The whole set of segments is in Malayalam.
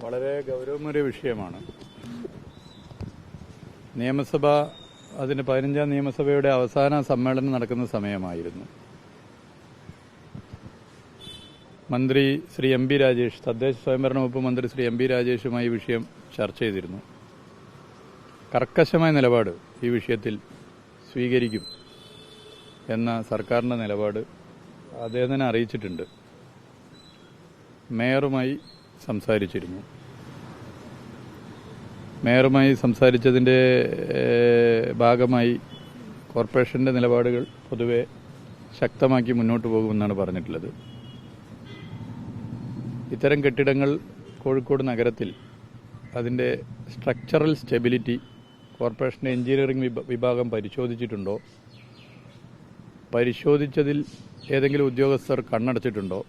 വളരെ ഗൗരവമേറിയ വിഷയമാണ്. നിയമസഭ അതിന് 15ാം നിയമസഭയുടെ അവസാന സമ്മേളനം നടക്കുന്ന സമയമായിരുന്നു. മന്ത്രി ശ്രീ എം പി രാജേഷ്, തദ്ദേശ സ്വയംഭരണ വകുപ്പ് മന്ത്രി ശ്രീ എം പി രാജേഷുമായി ഈ വിഷയം ചർച്ച ചെയ്തിരുന്നു. കർക്കശമായ നിലപാട് ഈ വിഷയത്തിൽ സ്വീകരിക്കും എന്ന സർക്കാരിൻ്റെ നിലപാട് അദ്ദേഹം തന്നെ അറിയിച്ചിട്ടുണ്ട്. മേയറുമായി സംസാരിച്ചിരുന്നു. മേയറുമായി സംസാരിച്ചതിൻ്റെ ഭാഗമായി കോർപ്പറേഷൻ്റെ നിലപാടുകൾ പൊതുവെ ശക്തമാക്കി മുന്നോട്ട് പോകുമെന്നാണ് പറഞ്ഞിട്ടുള്ളത്. ഇത്തരം കെട്ടിടങ്ങൾ കോഴിക്കോട് നഗരത്തിൽ അതിൻ്റെ സ്ട്രക്ചറൽ സ്റ്റെബിലിറ്റി കോർപ്പറേഷൻ്റെ എഞ്ചിനീയറിംഗ് വിഭാഗം പരിശോധിച്ചിട്ടുണ്ടോ, പരിശോധിച്ചതിൽ ഏതെങ്കിലും ഉദ്യോഗസ്ഥർ കണ്ണടച്ചിട്ടുണ്ടോ,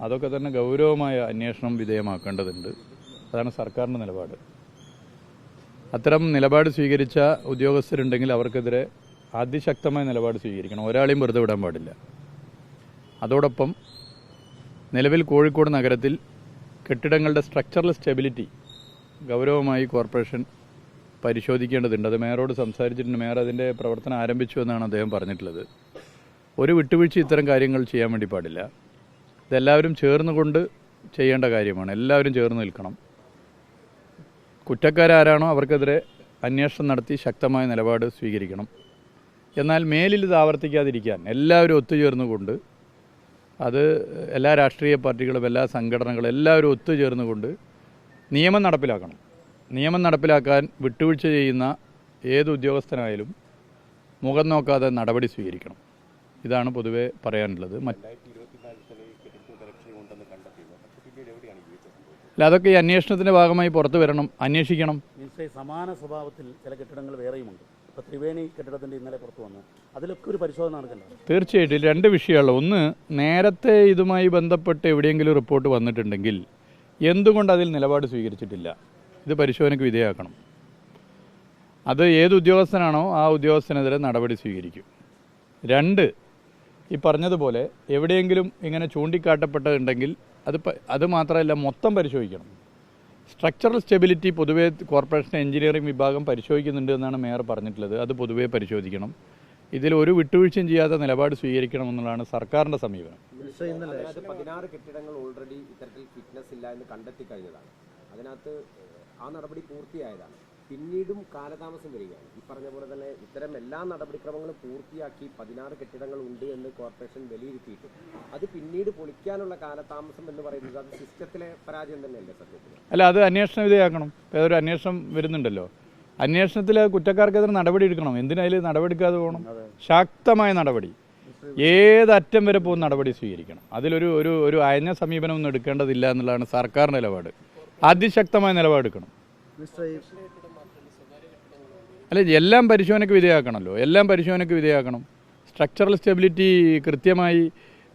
അതൊക്കെ തന്നെ ഗൗരവമായ അന്വേഷണം വിധേയമാക്കേണ്ടതുണ്ട്. അതാണ് സർക്കാരിൻ്റെ നിലപാട്. അത്തരം നിലപാട് സ്വീകരിച്ച ഉദ്യോഗസ്ഥരുണ്ടെങ്കിൽ അവർക്കെതിരെ അതിശക്തമായ നിലപാട് സ്വീകരിക്കണം. ഒരാളെയും വെറുതെ വിടാൻ പാടില്ല. അതോടൊപ്പം നിലവിൽ കോഴിക്കോട് നഗരത്തിൽ കെട്ടിടങ്ങളുടെ സ്ട്രക്ചറൽ സ്റ്റെബിലിറ്റി ഗൗരവമായി കോർപ്പറേഷൻ പരിശോധിക്കേണ്ടതുണ്ട്. അത് മേയറോട് സംസാരിച്ചിട്ടുണ്ട്. മേയർ അതിൻ്റെ പ്രവർത്തനം ആരംഭിച്ചു എന്നാണ് അദ്ദേഹം പറഞ്ഞിട്ടുള്ളത്. ഒരു വിട്ടുവീഴ്ച ഇത്തരം കാര്യങ്ങൾ ചെയ്യാൻ വേണ്ടി പാടില്ല. ഇതെല്ലാവരും ചേർന്നുകൊണ്ട് ചെയ്യേണ്ട കാര്യമാണ്. എല്ലാവരും ചേർന്ന് നിൽക്കണം. കുറ്റക്കാരാരാണോ അവർക്കെതിരെ അന്വേഷണം നടത്തി ശക്തമായ നിലപാട് സ്വീകരിക്കണം. എന്നാൽ മേലിൽ ഇത് ആവർത്തിക്കാതിരിക്കാൻ എല്ലാവരും ഒത്തുചേർന്നുകൊണ്ട്, അത് എല്ലാ രാഷ്ട്രീയ പാർട്ടികളും എല്ലാ സംഘടനകളും എല്ലാവരും ഒത്തുചേർന്നുകൊണ്ട് നിയമം നടപ്പിലാക്കണം. നിയമം നടപ്പിലാക്കാൻ വിട്ടുവീഴ്ച ചെയ്യുന്ന ഏത് ഉദ്യോഗസ്ഥനായാലും മുഖം നോക്കാതെ നടപടി സ്വീകരിക്കണം. ഇതാണ് പൊതുവെ പറയാനുള്ളത്. അല്ല, അതൊക്കെ ഈ അന്വേഷണത്തിന്റെ ഭാഗമായി പുറത്തു വരണം, അന്വേഷിക്കണം. സമാന സ്വഭാവത്തിൽ ചില കെട്ടിടങ്ങൾ വേറെയുമുണ്ട്. ഇപ്പോൾ ത്രിവേണി കെട്ടിടത്തിന്റെ ഇന്നലെ പുറത്തു വന്നു, അതിലൊക്കെ ഒരു പരിശോധന നടക്കണ്ട. തീർച്ചയായിട്ടും രണ്ട് വിഷയമുള്ള ഒന്ന്, നേരത്തെ ഇതുമായി ബന്ധപ്പെട്ട് എവിടെയെങ്കിലും റിപ്പോർട്ട് വന്നിട്ടുണ്ടെങ്കിൽ എന്തുകൊണ്ട് അതിൽ നിലപാട് സ്വീകരിച്ചിട്ടില്ല, ഇത് പരിശോധനയ്ക്ക് വിധേയമാക്കണം. അത് ഏത് ഉദ്യോഗസ്ഥനാണോ ആ ഉദ്യോഗസ്ഥനെതിരെ നടപടി സ്വീകരിക്കും. രണ്ട്, ഈ പറഞ്ഞതുപോലെ എവിടെയെങ്കിലും ഇങ്ങനെ ചൂണ്ടിക്കാട്ടപ്പെട്ടതുണ്ടെങ്കിൽ അത് മാത്രമല്ല, മൊത്തം പരിശോധിക്കണം. സ്ട്രക്ചറൽ സ്റ്റെബിലിറ്റി പൊതുവേ കോർപ്പറേഷൻ എഞ്ചിനീയറിംഗ് വിഭാഗം പരിശോധിക്കുന്നുണ്ട് എന്നാണ് മേയർ പറഞ്ഞിട്ടുള്ളത്. അത് പൊതുവേ പരിശോധിക്കണം. ഇതിൽ ഒരു വിട്ടുവീഴ്ചയും ചെയ്യാത്ത നിലപാട് സ്വീകരിക്കണമെന്നുള്ളതാണ് സർക്കാരിൻ്റെ സമീപനം. 16 കെട്ടിടങ്ങൾ ഓൾറെഡി ഇത്തരത്തിൽ ഫിറ്റ്നസ് ഇല്ല എന്ന് കണ്ടെത്തി കഴിഞ്ഞതാണ്. അതിനകത്ത് ആ നടപടി പൂർത്തിയായതാണ്. പിന്നീടും കാലതാമസം വരികയാണ്. ഈ പറഞ്ഞ പോലെ തന്നെ ഇത്തരം എല്ലാ നടപടിക്രമങ്ങളും പൂർത്തിയാക്കി 16 കെട്ടിടങ്ങൾ ഉണ്ട് എന്ന് കോർപ്പറേഷൻ വിലയിരുത്തിയിട്ട് അത് പിന്നീട് പൊളിക്കാനുള്ള കാലതാമസം എന്ന് പറയുന്നത് അത് സിസ്റ്റത്തിലെ പരാജയം തന്നെയല്ലേ സത്യത്തിൽ? അല്ല, അത് അന്വേഷണം വിധേയമാക്കണം. ഏതൊരു അന്വേഷണം വരുന്നുണ്ടല്ലോ, അന്വേഷണത്തിൽ കുറ്റക്കാർക്കെതിരെ നടപടി എടുക്കണം. എന്തിനായാലും നടപടി എടുക്കാതെ പോകണം. ശക്തമായ നടപടി, ഏതറ്റം വരെ പോകുന്ന നടപടി സ്വീകരിക്കണം. അതിലൊരു ഒരു ഒരു അയഞ്ഞ സമീപനമൊന്നും എടുക്കേണ്ടതില്ല എന്നുള്ളതാണ് സർക്കാരിൻ്റെ നിലപാട്. അതിശക്തമായ നിലപാടെടുക്കണം. അല്ല, എല്ലാം പരിശോധനയ്ക്ക് വിധേയമാക്കണമല്ലോ. എല്ലാം പരിശോധനയ്ക്ക് വിധേയമാക്കണം. സ്ട്രക്ചറൽ സ്റ്റെബിലിറ്റി കൃത്യമായി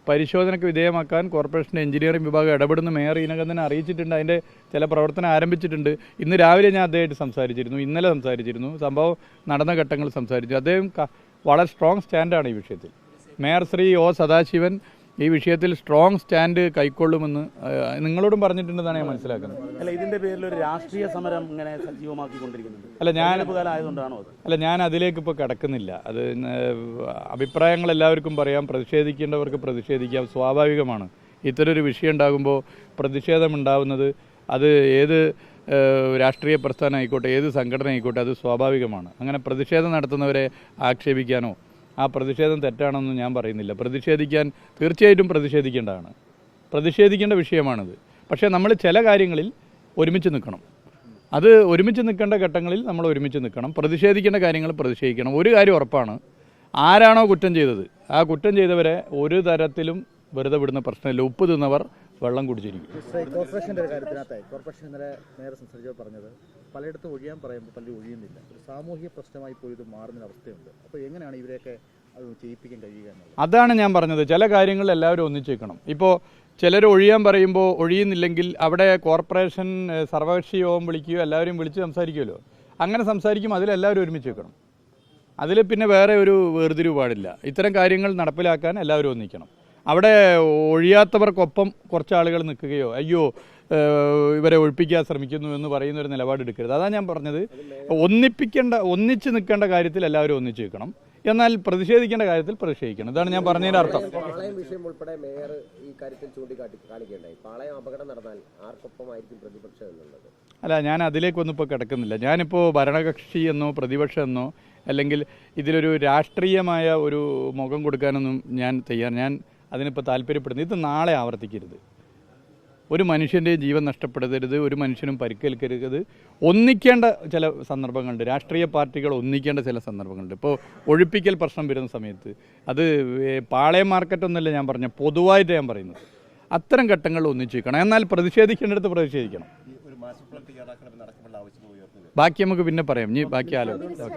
പരിശോധനയ്ക്ക് വിധേയമാക്കാൻ കോർപ്പറേഷൻ്റെ എഞ്ചിനീയറിംഗ് വിഭാഗം ഇടപെടുന്ന മേയർ ഇതിനകം തന്നെ അറിയിച്ചിട്ടുണ്ട്. അതിൻ്റെ ചില പ്രവർത്തനം ആരംഭിച്ചിട്ടുണ്ട്. ഇന്ന് രാവിലെ ഞാൻ അദ്ദേഹമായിട്ട് സംസാരിച്ചിരുന്നു, ഇന്നലെ സംസാരിച്ചിരുന്നു, സംഭവം നടന്ന ഘട്ടങ്ങൾ സംസാരിച്ചു. അദ്ദേഹം വളരെ സ്ട്രോങ് സ്റ്റാൻഡാണ് ഈ വിഷയത്തിൽ. മേയർ ശ്രീ ഒ സദാശിവൻ ഈ വിഷയത്തിൽ സ്ട്രോങ് സ്റ്റാൻഡ് കൈക്കൊള്ളുമെന്ന് നിങ്ങളോടും പറഞ്ഞിട്ടുണ്ടെന്നാണ് ഞാൻ മനസ്സിലാക്കുന്നത്. അല്ല, ഇതിന്റെ പേരിൽ ഒരു രാഷ്ട്രീയ സമരം ഇങ്ങനെ സജീവമാക്കിക്കൊണ്ടിരിക്കുന്നുണ്ട്. അല്ല, ഞാൻ അതിലേക്ക് ഇപ്പോൾ കിടക്കുന്നില്ല. അത് അഭിപ്രായങ്ങൾ എല്ലാവർക്കും പറയാം. പ്രതിഷേധിക്കേണ്ടവർക്ക് പ്രതിഷേധിക്കാം, സ്വാഭാവികമാണ്. ഇത്തരൊരു വിഷയം ഉണ്ടാകുമ്പോൾ പ്രതിഷേധം ഉണ്ടാകുന്നത് അത് ഏത് രാഷ്ട്രീയ പ്രസ്ഥാനം ആയിക്കോട്ടെ, ഏത് സംഘടന ആയിക്കോട്ടെ, അത് സ്വാഭാവികമാണ്. അങ്ങനെ പ്രതിഷേധം നടത്തുന്നവരെ ആക്ഷേപിക്കാനോ ആ പ്രതിഷേധം തെറ്റാണെന്ന് ഞാൻ പറയുന്നില്ല. തീർച്ചയായിട്ടും പ്രതിഷേധിക്കേണ്ടതാണ്, പ്രതിഷേധിക്കേണ്ട വിഷയമാണിത്. പക്ഷേ നമ്മൾ ചില കാര്യങ്ങളിൽ ഒരുമിച്ച് നിൽക്കണം. അത് ഒരുമിച്ച് നിൽക്കേണ്ട ഘട്ടങ്ങളിൽ നമ്മൾ ഒരുമിച്ച് നിൽക്കണം. പ്രതിഷേധിക്കേണ്ട കാര്യങ്ങൾ പ്രതിഷേധിക്കണം. ഒരു കാര്യം ഉറപ്പാണ്, ആരാണോ കുറ്റം ചെയ്തത് ആ കുറ്റം ചെയ്തവരെ ഒരു തരത്തിലും വെറുതെ വിടുന്ന പ്രശ്നമില്ല. ഉപ്പ് തിന്നവർ വെള്ളം കുടിച്ചിരിക്കും. കോർപ്പറേഷൻ്റെ ഒരു കാര്യത്തിനകത്തായി കോർപ്പറേഷൻ ഇന്നലെ നേരെ സംസാരിച്ചപ്പോൾ പറഞ്ഞത് പലയിടത്തും ഒഴിയാൻ പറയുമ്പോൾ പലരും ഒഴിയുന്നില്ല. ഒരു സാമൂഹിക പ്രശ്നമായി പോലും ഇത് മാറുന്ന അവസ്ഥയുണ്ട്. അപ്പോൾ എങ്ങനെയാണ് ഇവരെയൊക്കെ അത് ചെയ്യിപ്പിക്കാൻ കഴിയുക എന്നുള്ളത്? അതാണ് ഞാൻ പറഞ്ഞത്. ചില കാര്യങ്ങൾ എല്ലാവരും ഒന്നിച്ചേക്കണം. ഇപ്പോൾ ചിലർ ഒഴിയാൻ പറയുമ്പോൾ ഒഴിയുന്നില്ലെങ്കിൽ അവിടെ കോർപ്പറേഷൻ സർവകക്ഷി യോഗം വിളിക്കുകയോ എല്ലാവരും വിളിച്ച് സംസാരിക്കുമല്ലോ. അങ്ങനെ സംസാരിക്കും, അതിലെല്ലാവരും ഒരുമിച്ച് വെക്കണം. അതിൽ പിന്നെ വേറെ ഒരു വേർതിരിവ് പാടില്ല. ഇത്തരം കാര്യങ്ങൾ നടപ്പിലാക്കാൻ എല്ലാവരും ഒന്നിക്കണം. അവിടെ ഒഴിയാത്തവർക്കൊപ്പം കുറച്ച് ആളുകൾ നിൽക്കുകയോ അയ്യോ ഇവരെ ഒഴിപ്പിക്കാൻ ശ്രമിക്കുന്നു എന്ന് പറയുന്ന ഒരു നിലപാടെടുക്കരുത്. അതാണ് ഞാൻ പറഞ്ഞത്. ഒന്നിച്ച് നിൽക്കേണ്ട കാര്യത്തിൽ എല്ലാവരും ഒന്നിച്ച് നിൽക്കണം, എന്നാൽ പ്രതിഷേധിക്കേണ്ട കാര്യത്തിൽ പ്രതിഷേധിക്കണം. ഇതാണ് ഞാൻ പറഞ്ഞതിൻ്റെ അർത്ഥം. പാളയം വിഷയം ഉൾപ്പെടെ മേയർ ഈ കാര്യത്തിൽ കാണിക്കേണ്ടായി. പാളയം അപകടം നടന്നാൽ ആർക്കൊപ്പമായിരിക്കും പ്രതിപക്ഷം എന്നുള്ളത്? അല്ല, ഞാൻ അതിലേക്കൊന്നും ഇപ്പോൾ കിടക്കുന്നില്ല. ഞാനിപ്പോൾ ഭരണകക്ഷി എന്നോ പ്രതിപക്ഷം എന്നോ അല്ലെങ്കിൽ ഇതിലൊരു രാഷ്ട്രീയമായ ഒരു മുഖം കൊടുക്കാനൊന്നും ഞാൻ അതിനിപ്പോൾ താല്പര്യപ്പെടുന്നു. ഇത് നാളെ ആവർത്തിക്കരുത്. ഒരു മനുഷ്യൻ്റെയും ജീവൻ നഷ്ടപ്പെടരുത്, ഒരു മനുഷ്യനും പരിക്കേൽക്കരുത്. ഒന്നിക്കേണ്ട ചില സന്ദർഭങ്ങളുണ്ട്, രാഷ്ട്രീയ പാർട്ടികൾ ഒന്നിക്കേണ്ട ചില സന്ദർഭങ്ങളുണ്ട്. ഇപ്പോൾ ഒഴിപ്പിക്കൽ പ്രശ്നം വരുന്ന സമയത്ത് അത് പാളയം മാർക്കറ്റൊന്നുമല്ല ഞാൻ പറഞ്ഞ, പൊതുവായിട്ട് ഞാൻ പറയുന്നത്. അത്തരം ഘട്ടങ്ങളിൽ ഒന്നിച്ചിരിക്കണം, എന്നാൽ പ്രതിഷേധിക്കേണ്ടടുത്ത് പ്രതിഷേധിക്കണം. ബാക്കി നമുക്ക് പിന്നെ പറയാം. ഇനി ബാക്കി ആലോചിക്കാം.